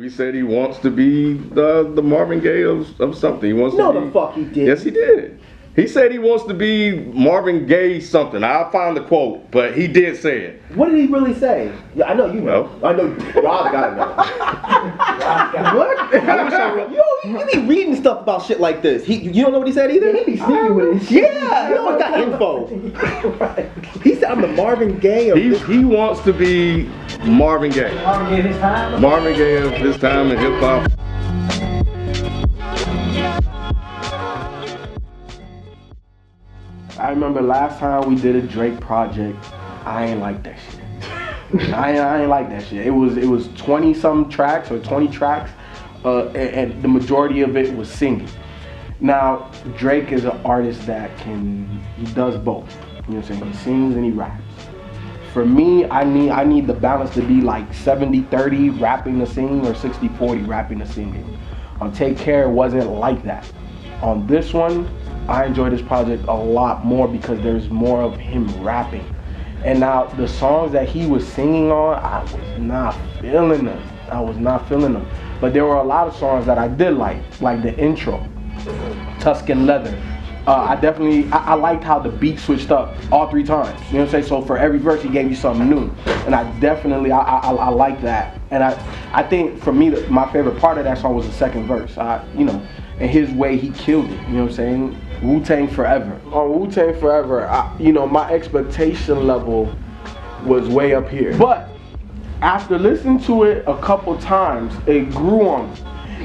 He said he wants to be the Marvin Gaye of something. He wants to be. No, the fuck he did. Yes, he did. He said he wants to be Marvin Gaye something. I'll find the quote, but he did say it. What did he really say? Yeah, I know you know. Well. I know Rob gotta know. What? You be reading stuff about shit like this. You don't know what he said either? He be sneaky with his shit. Yeah, he always got info. He said I'm the Marvin Gaye of this. He wants to be Marvin Gaye. Marvin Gaye of his time. Marvin Gaye of his time in hip hop. I remember last time we did a Drake project, I ain't like that shit. I ain't like that shit. It was 20 some tracks or 20 tracks, and the majority of it was singing. Now Drake is an artist that he does both. You know what I'm saying? He sings and he raps. For me, I need the balance to be like 70-30 rapping to singing or 60-40 rapping to singing. On Take Care, it wasn't like that. On this one, I enjoy this project a lot more because there's more of him rapping. And now the songs that he was singing on, I was not feeling them. But there were a lot of songs that I did like the intro, Tuscan Leather. I liked how the beat switched up all 3 times. You know what I'm saying? So for every verse, he gave you something new. And I like that. And I think for me, my favorite part of that song was the second verse. In his way, he killed it. You know what I'm saying? Wu-Tang Forever. On Wu-Tang Forever, my expectation level was way up here. But after listening to it a couple times, it grew on me.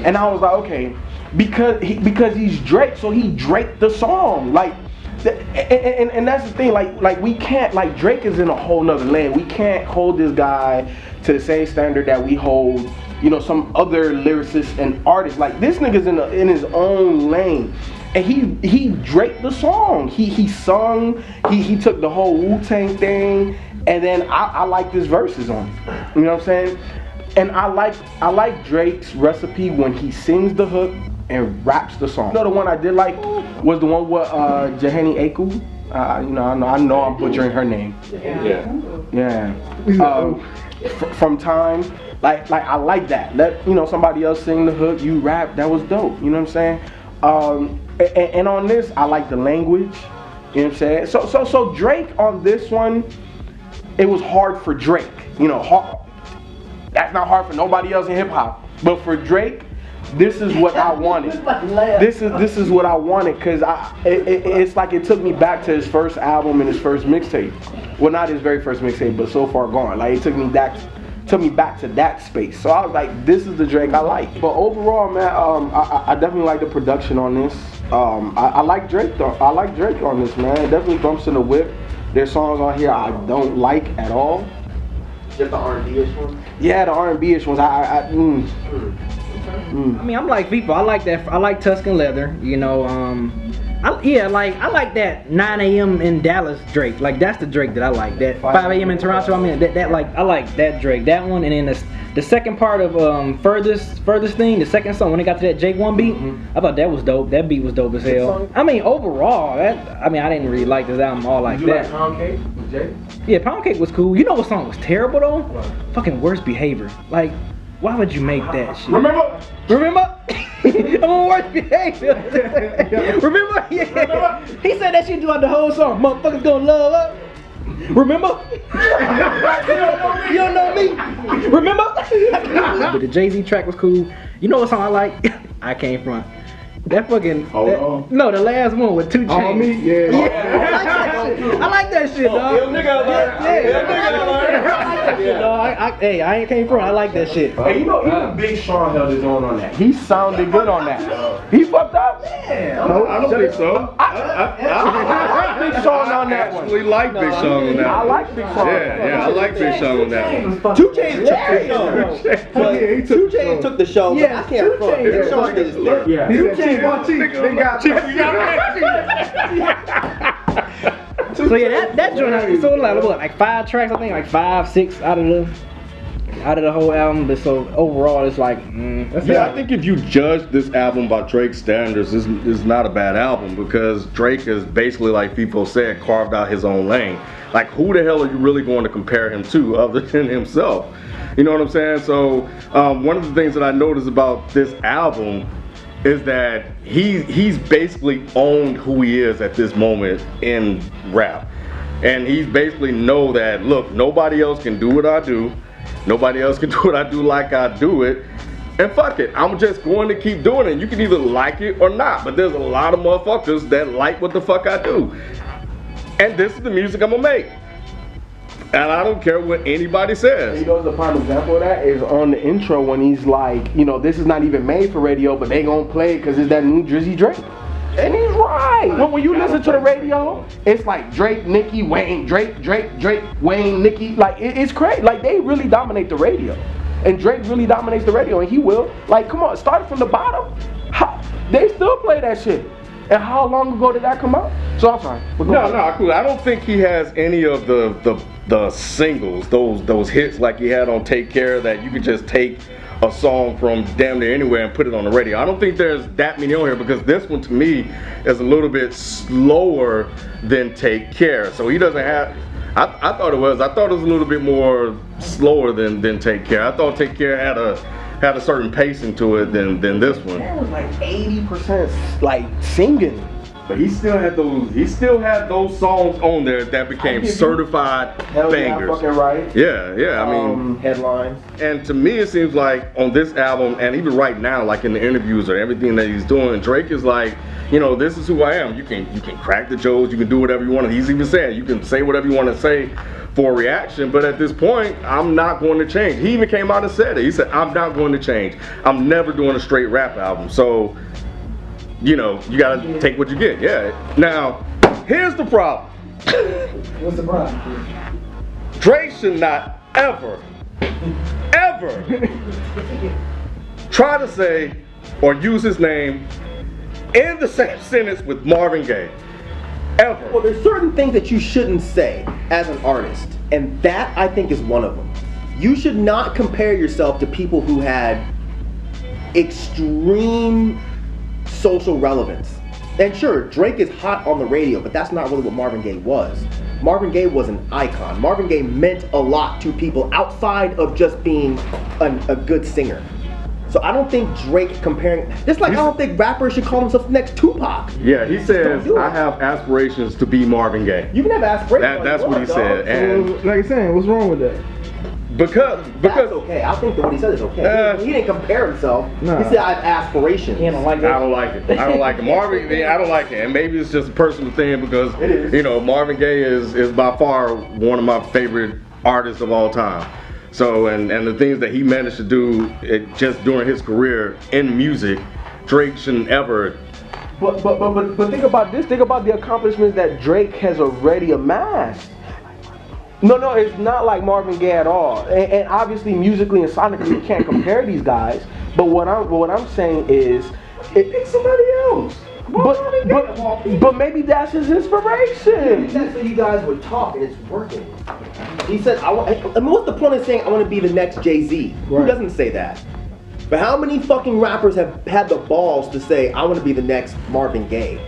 And I was like, okay, because he's Drake, so he Drake the song. Like, and that's the thing, like we can't, like Drake is in a whole nother lane. We can't hold this guy to the same standard that we hold, some other lyricists and artists. Like, this nigga's in his own lane. And he Drake the song. He sung, he took the whole Wu-Tang thing, and then I like his verses on it. You know what I'm saying? And I like Drake's recipe when he sings the hook and raps the song. The one I did like was the one with Jahani Aku. I know I'm butchering her name. Yeah. From Time. Like I like that. Let somebody else sing the hook, you rap. That was dope. You know what I'm saying? And on this, I like the language. You know what I'm saying? So Drake on this one, it was hard for Drake. That's not hard for nobody else in hip hop. But for Drake, this is what I wanted. This is what I wanted, because it's like it took me back to his first album and his first mixtape. Well, not his very first mixtape, but So Far Gone. Like, it took me back to that space. So I was like, this is the Drake I like. But overall, man, I definitely like the production on this. I like Drake though. I like Drake on this, man. It definitely bumps in the whip. There's songs on here I don't like at all. Just the R&B-ish ones? Yeah, the R&B-ish ones. I mean, I'm like people. I like that. I like Tuscan Leather. I like that 9 a.m. in Dallas Drake. Like, that's the Drake that I like. That 5 a.m. in Toronto. I mean, I like that Drake. That one, and then the second part of furthest thing, the second song when they got to that Jake 1 beat, I thought that was dope. That beat was dope as hell. I mean, overall, I didn't really like this album all like that. Did you like Pound Cake with Jake? Yeah, Pound Cake was cool. You know what song was terrible though? What? Fucking Worst Behavior. Like, why would you make that shit? Remember? I'm on Worst Behavior. Remember? Yeah. He said that shit throughout the whole song. Motherfuckers gonna love us. Remember? You don't know me? Remember? But the Jay-Z track was cool. You know what song I like? I Came Front. That fucking no, the last one with 2 Chainz. I like that shit, dog. Ill nigga alert. Hey, I ain't came from. I like that shit. Hey, even Big Sean held his own on that. He sounded good on that. He fucked up. Yeah, I don't think so. I like Big Sean on that one. I actually like Big Sean on that. I like Big Sean. Yeah, I like Big Sean on that one. 2 Chainz took the show. Yeah, I can't front. Big Sean did his thing. Yeah. 2 Chainz, 1 cheek. They got So yeah, that joint. So like 5 tracks, I think, like 5, 6 out of the. out of the whole album. But so overall, it's like, Yeah, I think if you judge this album by Drake's standards, it's not a bad album because Drake is basically, like FIFO said, carved out his own lane. Like, who the hell are you really going to compare him to other than himself? You know what I'm saying? So one of the things that I noticed about this album is that he's basically owned who he is at this moment in rap. And he's basically know that, look, nobody else can do what I do. Nobody else can do what I do like I do it. And fuck it, I'm just going to keep doing it. You can either like it or not, but there's a lot of motherfuckers that like what the fuck I do. And this is the music I'm gonna make. And I don't care what anybody says. You know, the prime example of that is on the intro when he's like, you know, this is not even made for radio, but they gonna play it because it's that new Drizzy Drake. And he's right. When you listen to the radio, it's like Drake, Nicki, Wayne, Drake, Wayne, Nicki. Like, it's crazy. Like, they really dominate the radio. And Drake really dominates the radio, and he will. Like, come on, starting from the bottom, they still play that shit. And how long ago did that come out? So I'm sorry. No, cool. I don't think he has any of the singles, those hits like he had on Take Care that you could just take a song from damn near anywhere and put it on the radio. I don't think there's that many on here because this one to me is a little bit slower than Take Care. So he doesn't have, I thought it was a little bit more slower than Take Care. I thought Take Care had a certain pacing to it than this one. That was like 80% like singing. But he still had those songs on there that became certified bangers. Fucking right. Yeah. I mean, headlines. And to me, it seems like on this album, and even right now, like in the interviews or everything that he's doing, Drake is like, you know, this is who I am. You can crack the jokes, you can do whatever you want. He's even saying you can say whatever you want to say for a reaction, but at this point, I'm not going to change. He even came out and said it. He said, I'm not going to change. I'm never doing a straight rap album. So, you know, you gotta take what you get. Yeah. Now, here's the problem. what's the problem? Drake should not ever try to say or use his name in the same sentence with Marvin Gaye. Ever. Well, there's certain things that you shouldn't say as an artist, and that I think is one of them. You should not compare yourself to people who had extreme social relevance. And sure, Drake is hot on the radio, but that's not really what Marvin Gaye was. Marvin Gaye was an icon. Marvin Gaye meant a lot to people outside of just being a good singer. So I don't think Drake comparing, just like I don't think rappers should call themselves next Tupac. Yeah, he says, I have aspirations to be Marvin Gaye. You can have aspirations. That's what he said. And like you're saying, what's wrong with that? Because that's okay. I think that what he said is okay. He didn't compare himself. Nah. He said I have aspirations. He don't like that. I don't like it. I don't like it. Marvin, I don't like it. And maybe it's just a personal thing because you know Marvin Gaye is by far one of my favorite artists of all time. So and the things that he managed to do just during his career in music, Drake shouldn't ever. But think about this. Think about the accomplishments that Drake has already amassed. No, it's not like Marvin Gaye at all. And obviously, musically and sonically, you can't compare these guys. But what I'm saying is, Pick somebody else. but maybe that's his inspiration. Maybe that's what you guys would talk, and it's working. He said, I mean, what's the point of saying I want to be the next Jay-Z? Right. Who doesn't say that? But how many fucking rappers have had the balls to say I want to be the next Marvin Gaye?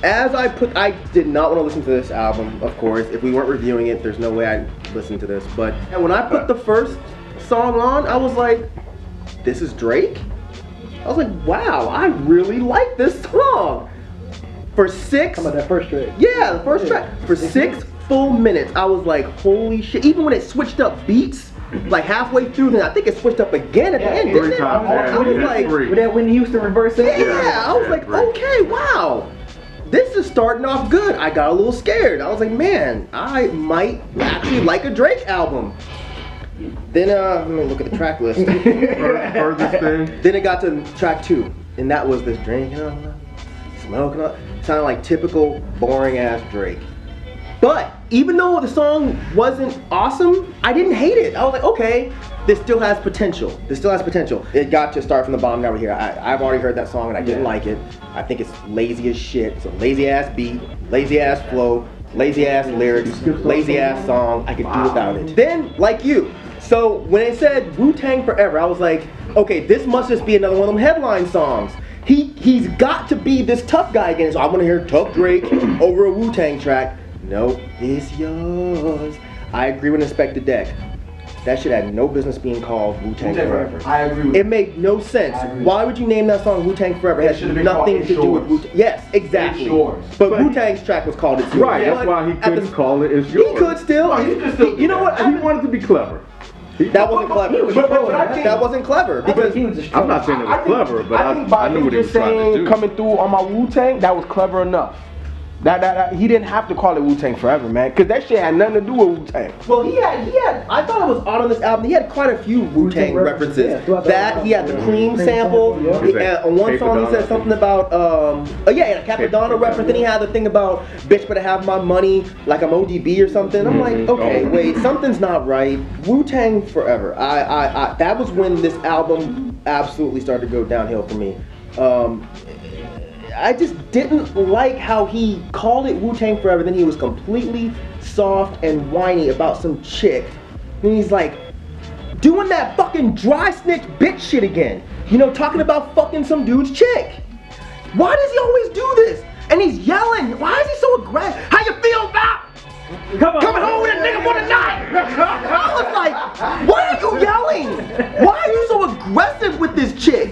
I did not want to listen to this album, of course. If we weren't reviewing it, there's no way I'd listen to this. But when I put the first song on, I was like, this is Drake? I was like, wow, I really like this song. For 6... How about that first track? Yeah, the first track. For 6 full minutes, I was like, holy shit. Even when it switched up beats, like halfway through, then I think it switched up again at the end, didn't it? I was like, with that Whitney Houston reverse it? Yeah, I was like, okay, wow. This is starting off good. I got a little scared. I was like, man, I might actually like a Drake album. Then, let me look at the track list. Furthest thing. Then it got to track 2, and that was this drinking, smoking, sounded like typical boring ass Drake. But even though the song wasn't awesome, I didn't hate it. I was like, okay, this still has potential. It got to start from the bottom, now we're here. I've already heard that song and I didn't like it. I think it's lazy as shit. It's a lazy ass beat, lazy ass flow, lazy ass lyrics, lazy ass song. I could do without it. Then, like you, So when it said Wu-Tang Forever, I was like, okay, this must just be another one of them headline songs. He's got to be this tough guy again. So I want to hear Tough Drake over a Wu-Tang track. Nope, it's yours. I agree with Inspector Deck. That shit had no business being called Wu-Tang Forever. I agree with It made no sense. Why would you name that song Wu-Tang Forever? It has nothing to do with Wu-Tang. Yes, exactly. But Wu-Tang's track was called It's Yours. Right, that's why he couldn't call it It's Yours. He could still. You know what? He wanted to be clever. That wasn't clever. That wasn't clever because I'm not saying it was clever, but I knew what he was trying to do. Coming through on my Wu-Tang, that was clever enough. That he didn't have to call it Wu-Tang Forever, man, because that shit had nothing to do with Wu-Tang. Well, he had. I thought it was odd on this album. He had quite a few Wu-Tang references. He had the Cream sample. On one song, he said something about he had a Capadonna reference. Then he had the thing about bitch better have my money like I'm ODB or something. I'm like, okay, wait, something's not right. Wu-Tang Forever. I that was when this album absolutely started to go downhill for me. I just didn't like how he called it Wu-Tang Forever, then he was completely soft and whiny about some chick. And he's like, doing that fucking dry snitch bitch shit again. You know, talking about fucking some dude's chick. Why does he always do this? And he's yelling. Why is he so aggressive? How you feel about coming home with a nigga for the night? I was like, why are you yelling? Why are you so aggressive with this chick?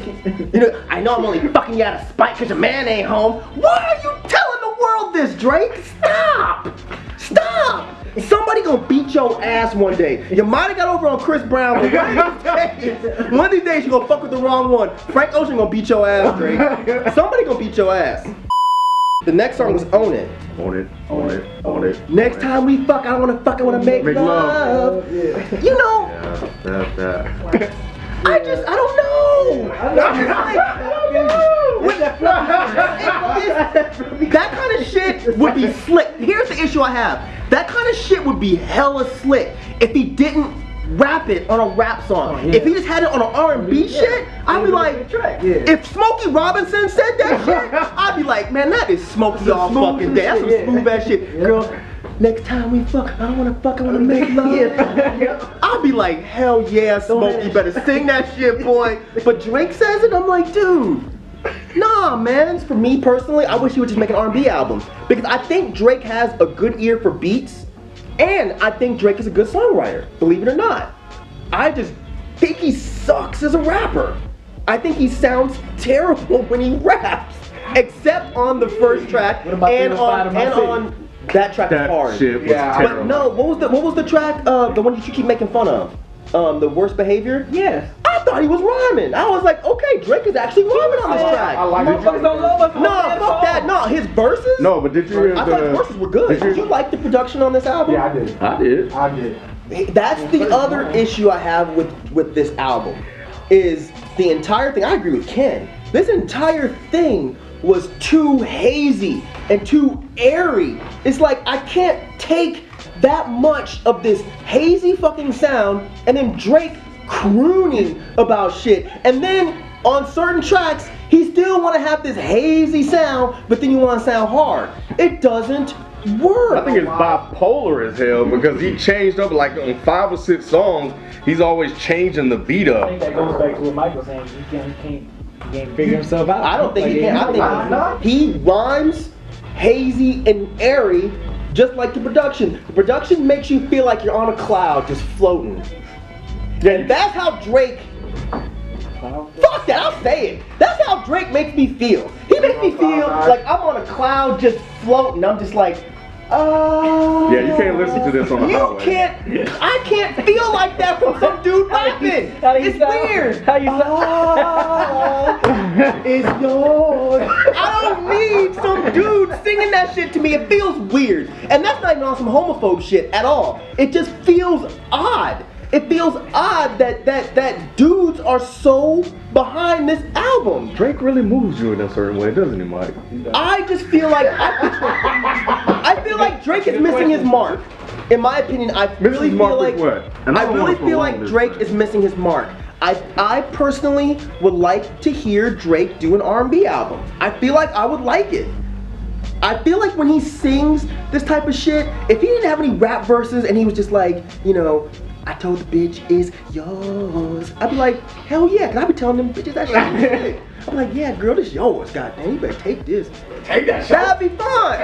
You know, I know I'm only fucking you out of spite because your man ain't home. Why are you telling the world this, Drake? Stop! Stop! Somebody gonna beat your ass one day. You might have got over on Chris Brown, but one of these days you gonna fuck with the wrong one. Frank Ocean gonna beat your ass, Drake. Somebody gonna beat your ass. The next song was Own It. Own it, own it, own it. Next time we fuck, I don't wanna fuck, I wanna make love. You know. Yeah, that. I don't know. That kind of shit would be slick. Here's the issue I have. That kind of shit would be hella slick if he didn't rap it on a rap song. If he just had it on an R&B shit, I'd be like, if Smokey Robinson said that shit, I'd be like, man, that is Smokey all fucking day. That's some smooth ass shit. Girl, next time we fuck, I don't wanna fuck, I wanna make love. I'll be like, hell yeah, Smokey, better sing that shit, boy. But Drake says it, I'm like, dude, nah, man. For me personally, I wish he would just make an R&B album. Because I think Drake has a good ear for beats, and I think Drake is a good songwriter, believe it or not. I just think he sucks as a rapper. I think he sounds terrible when he raps, except on the first track and on that track is hard. Shit was terrible. But no, what was the track? The one that you keep making fun of? The Worst Behavior? Yes. I thought he was rhyming. I was like, okay, Drake is actually rhyming on this track. I like it. No, fuck that. No, his verses? No, but did you hear I thought his verses were good. Did you like the production on this album? Yeah, I did. I did. That's the other issue I have with this album, is the entire thing. I agree with Ken. This entire thing was too hazy and too airy. It's like I can't take that much of this hazy fucking sound and then Drake crooning about shit, and then on certain tracks he still want to have this hazy sound, but then you want to sound hard. It doesn't work. I think it's bipolar as hell because he changed up like on 5 or 6 songs. He's always changing the beat up. I think that goes back to what Mike was saying. He can't figure himself out. I don't think he can. I think he rhymes hazy and airy, just like the production. The production makes you feel like you're on a cloud just floating. And that's how Drake, fuck that, I'll say it. That's how Drake makes me feel. He makes me feel like I'm on a cloud just floating. I'm just like, yeah, you can't listen to this on the highway. I can't feel like that from some dude rapping. It's weird. How you sound? It's yours. I don't need some dude singing that shit to me. It feels weird. And that's not even on some homophobe shit at all. It just feels odd. It feels odd that dudes are so behind this album. Drake really moves you in a certain way, doesn't he, Mike? I just feel like I feel like Drake is missing his mark. In my opinion, I really feel like Drake is missing his mark. I personally would like to hear Drake do an R&B album. I feel like I would like it. I feel like when he sings this type of shit, if he didn't have any rap verses and he was just like, you know, I told the bitch it's yours. I'd be like, hell yeah, cause I be telling them bitches that shit. I'm like, yeah, girl, this yours. Goddamn, you better take this. Take that shit. That'd be fun.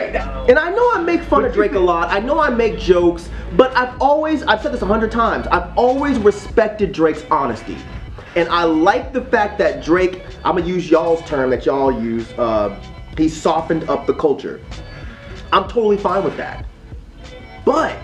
And I know I make fun of Drake a lot. I know I make jokes, but I've said this 100 times. I've always respected Drake's honesty. And I like the fact that Drake, I'm gonna use y'all's term that y'all use, he softened up the culture. I'm totally fine with that. But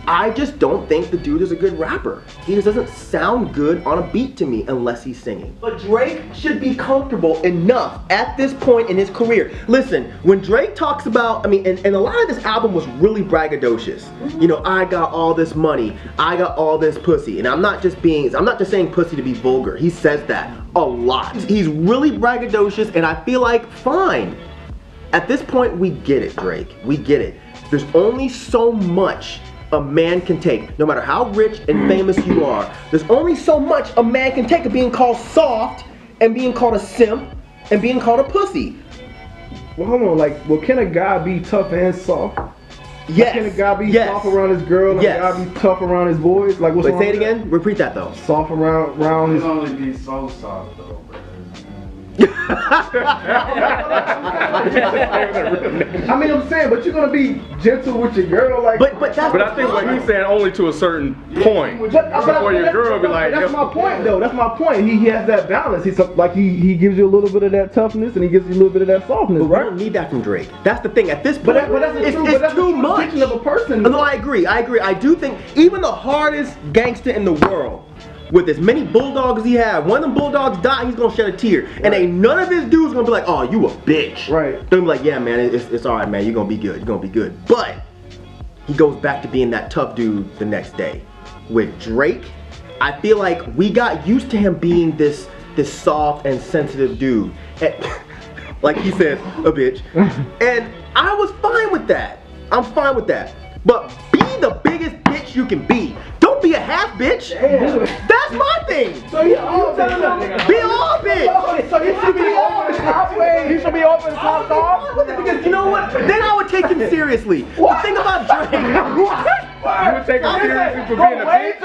I just don't think the dude is a good rapper. He just doesn't sound good on a beat to me unless he's singing. But Drake should be comfortable enough at this point in his career. Listen, when Drake talks about, and a lot of this album was really braggadocious. You know, I got all this money, I got all this pussy. And I'm not just saying pussy to be vulgar. He says that a lot. He's really braggadocious, and I feel like, fine. At this point, we get it, Drake. We get it. There's only so much a man can take. No matter how rich and famous you are, there's only so much a man can take of being called soft and being called a simp and being called a pussy. Well, hold on, well, can a guy be tough and soft? Yes. Can a guy be soft around his girl and a guy be tough around his boys? Like, what's Wait, say it again? Repeat that though. Soft around his... only be so soft though, bro. I'm saying, but you're gonna be gentle with your girl, like. But I think what he's saying only to a certain point. Before your girl be like. That's my point, though. That's my point. He has that balance. He's like he gives you a little bit of that toughness and he gives you a little bit of that softness, but right? we don't need that from Drake. That's the thing. At this point, it's too much. Of a person. No, I agree. I do think even the hardest gangster in the world, with as many bulldogs as he had, one of them bulldogs die, he's gonna shed a tear. Right. And ain't none of his dudes gonna be like, oh, you a bitch. Right. They're gonna be like, yeah, man, it's all right, man. You're gonna be good. You're gonna be good. But he goes back to being that tough dude the next day. With Drake, I feel like we got used to him being this soft and sensitive dude. And, like he said, a bitch. And I was fine with that. I'm fine with that. But be the biggest bitch you can be. Don't be a half bitch. Damn. That's my thing. So you all bitch. Be all bitch. So he should be over the top way. He should be over the top dog. Because you know what? Then I would take him seriously. The thing about Drake. You would take him seriously for being a bitch?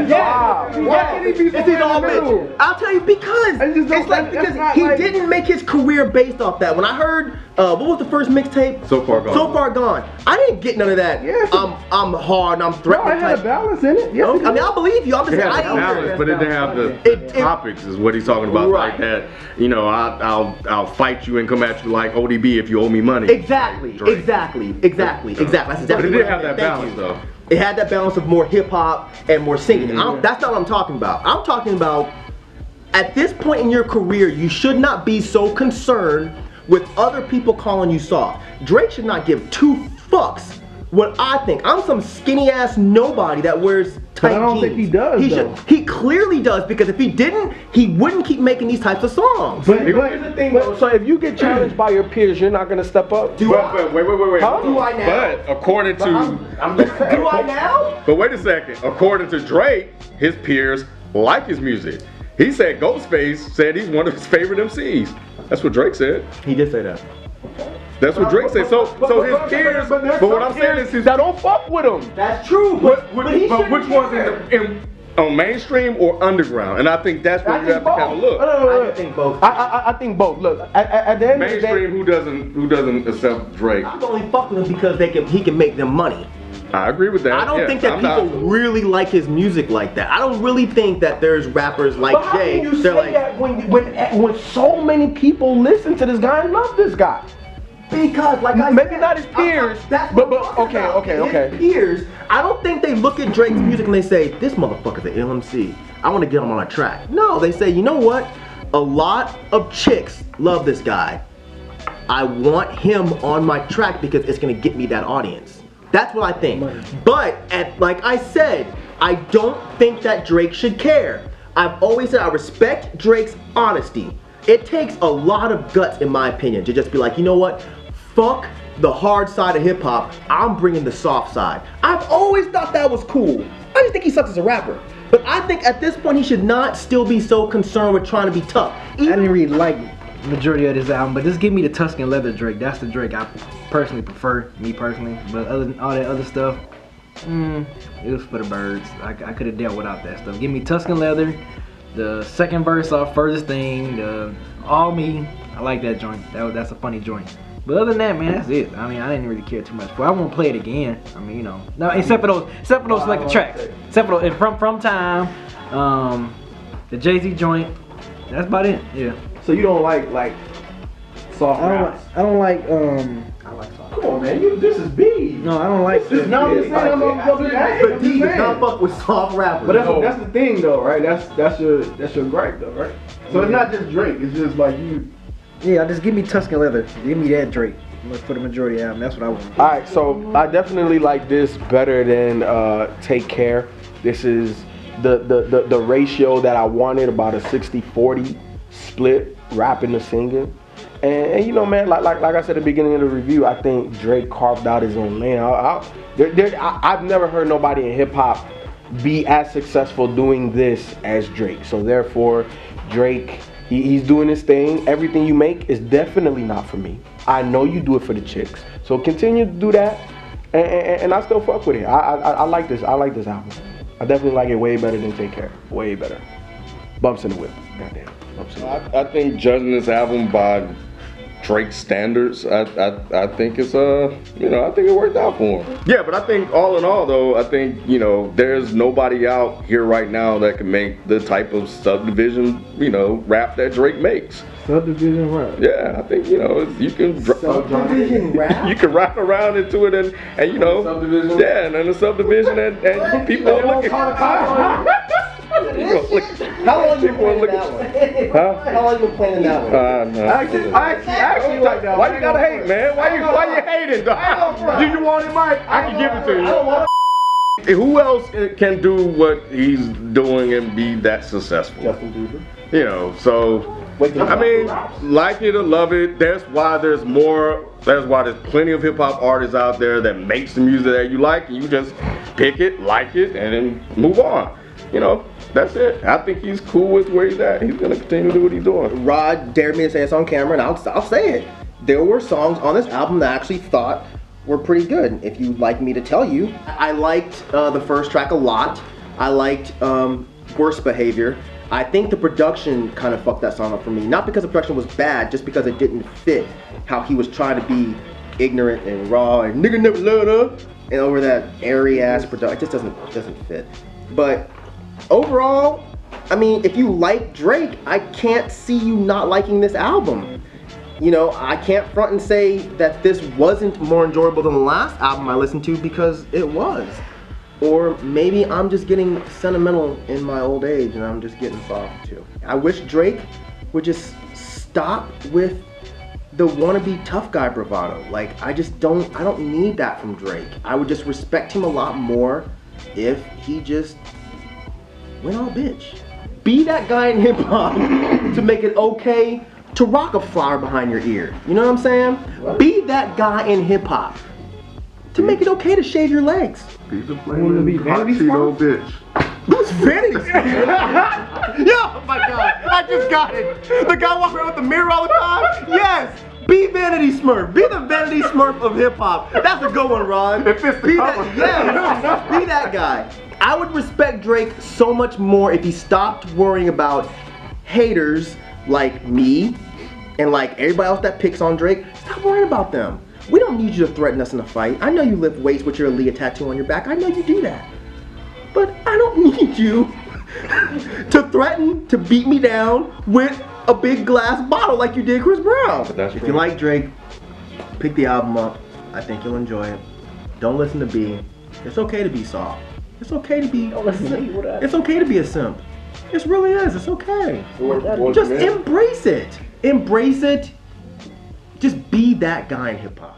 Yeah. Why can he be so It's all bitch. I'll tell you because it's like because he didn't make his career based off that. When I heard what was the first mixtape? So Far Gone. So Far Gone. I didn't get none of that. Yes. I'm hard and I'm threatening. No, it had a balance in it. Yes, Okay. I mean, I believe you. I'm just It saying. has a balance, but it didn't have the topics, is what he's talking about. Right. Like that, you know, I'll fight you and come at you like ODB if you owe me money. Exactly. That's exactly. But it did have that balance though. It had that balance of more hip hop and more singing. That's not what I'm talking about. I'm talking about at this point in your career, you should not be so concerned with other people calling you soft. Drake should not give two fucks what I think. I'm some skinny ass nobody that wears tight jeans. I don't think he does. He clearly does, because if he didn't, he wouldn't keep making these types of songs. But here's the thing, so if you get challenged by your peers, you're not gonna step up. But wait. Huh? Do I now? But according to I'm just saying. Do I now? But wait a second. According to Drake, his peers like his music. He said Ghostface said he's one of his favorite MCs. That's what Drake said. He did say that. That's what Drake said. So his peers. But what I'm saying is, that don't fuck with him. That's true. But which ones on mainstream or underground? And I think that's where you have to kind of look. I think both. I think both. Look, at the end of the day, mainstream, who doesn't accept Drake? I'm only fuck with him because he can make them money. I agree with that. I don't think that people really like his music like that. I don't really think that there's rappers like but how Jay. can you They're say like, that when so many people listen to this guy and love this guy? because like I maybe said, not his peers. That's but what I'm talking about. okay. His peers. I don't think they look at Drake's music and they say, this motherfucker's an LMC. I want to get him on a track. No, they say, you know what? A lot of chicks love this guy. I want him on my track because it's gonna get me that audience. That's what I think. But like I said, I don't think that Drake should care. I've always said I respect Drake's honesty. It takes a lot of guts, in my opinion, to just be like, you know what? Fuck the hard side of hip hop. I'm bringing the soft side. I've always thought that was cool. I just think he sucks as a rapper. But I think at this point he should not still be so concerned with trying to be tough. I didn't really like majority of this album, but just give me the Tuscan Leather Drake. That's the Drake I personally prefer, me personally. But all that other stuff, It was for the birds. I could have dealt without that stuff. Give me Tuscan Leather, the second verse off Furthest Thing, the All Me. I like that joint. That's a funny joint. But other than that, man, that's it. I mean, I didn't really care too much for it. I won't play it again. I mean, you know, no, except for those selected tracks. Except for those, From Time, the Jay-Z joint. That's about it. Yeah. So you don't like soft raps? I don't like I like soft. Come on, man. This is B. No, I don't like. No, I'm just saying. But D does not fuck with soft rappers. But that's the thing, though, right? That's your gripe, though, right? So it's not just Drake. It's just like you. Yeah, just give me Tuscan Leather. Give me that Drake for the majority of the album. That's what I want. All right, so I definitely like this better than Take Care. This is the ratio that I wanted, about a 60-40 split, rapping to singing. And you know, man, like I said at the beginning of the review, I think Drake carved out his own lane. I've never heard nobody in hip hop be as successful doing this as Drake. So therefore, Drake, he's doing his thing. Everything you make is definitely not for me. I know you do it for the chicks. So continue to do that, and I still fuck with it. I like this. I like this album. I definitely like it way better than Take Care. Way better. Bumps in the Whip. Goddamn. Bumps in the Whip. I think judging this album by Drake's standards, I think it's I think it worked out for him. Yeah, but I think all in all though, I think, you know, there's nobody out here right now that can make the type of subdivision, you know, rap that Drake makes. Subdivision rap. Yeah, I think, you know, you can Subdivision rap? you can rap around into it and you know, Subdivision? yeah, and then the subdivision and people are looking. How long you been playing that one? Huh? How long you been playing that one? No. I actually like that. Why you gotta hate, man? Why you hating? Do you want it, Mike? I can give it to you. Who else can do what he's doing and be that successful? Justin Bieber. You know, so I mean, like it or love it. That's why there's plenty of hip hop artists out there that makes the music that you like, and you just pick it, like it, and then move on. You know, that's it. I think he's cool with where he's at. He's gonna continue to do what he's doing. Rod dared me to say this on camera, and I'll say it. There were songs on this album that I actually thought were pretty good. If you'd like me to tell you, I liked the first track a lot. I liked Worst Behavior. I think the production kind of fucked that song up for me. Not because the production was bad, just because it didn't fit how he was trying to be ignorant and raw and nigga never loved her, and over that airy ass production. It just doesn't fit. But overall, I mean, if you like Drake, I can't see you not liking this album. You know, I can't front and say that this wasn't more enjoyable than the last album I listened to, because it was. Or maybe I'm just getting sentimental in my old age and I'm just getting soft too. I wish Drake would just stop with the wannabe tough guy bravado. Like, I don't need that from Drake. I would just respect him a lot more if he just went all bitch. Be that guy in hip hop to make it okay to rock a flower behind your ear. You know what I'm saying? What? Be that guy in hip hop to make it okay to shave your legs. Be the flaming hot Cheeto bitch. Who's Vanity Smurf? Yeah, oh my God, I just got it. The guy walking around with the mirror all the time? Yes. Be Vanity Smurf. Be the Vanity Smurf of hip hop. That's a good one, Ron. Be that guy. I would respect Drake so much more if he stopped worrying about haters like me and like everybody else that picks on Drake. Stop worrying about them. We don't need you to threaten us in a fight. I know you lift weights with your Aaliyah tattoo on your back. I know you do that. But I don't need you to threaten to beat me down with a big glass bottle like you did Chris Brown. If you like Drake, pick the album up. I think you'll enjoy it. Don't listen to B. It's okay to be soft. It's okay to be. It's okay to be a simp. It really is. It's okay. Just embrace it. Embrace it. Just be that guy in hip hop.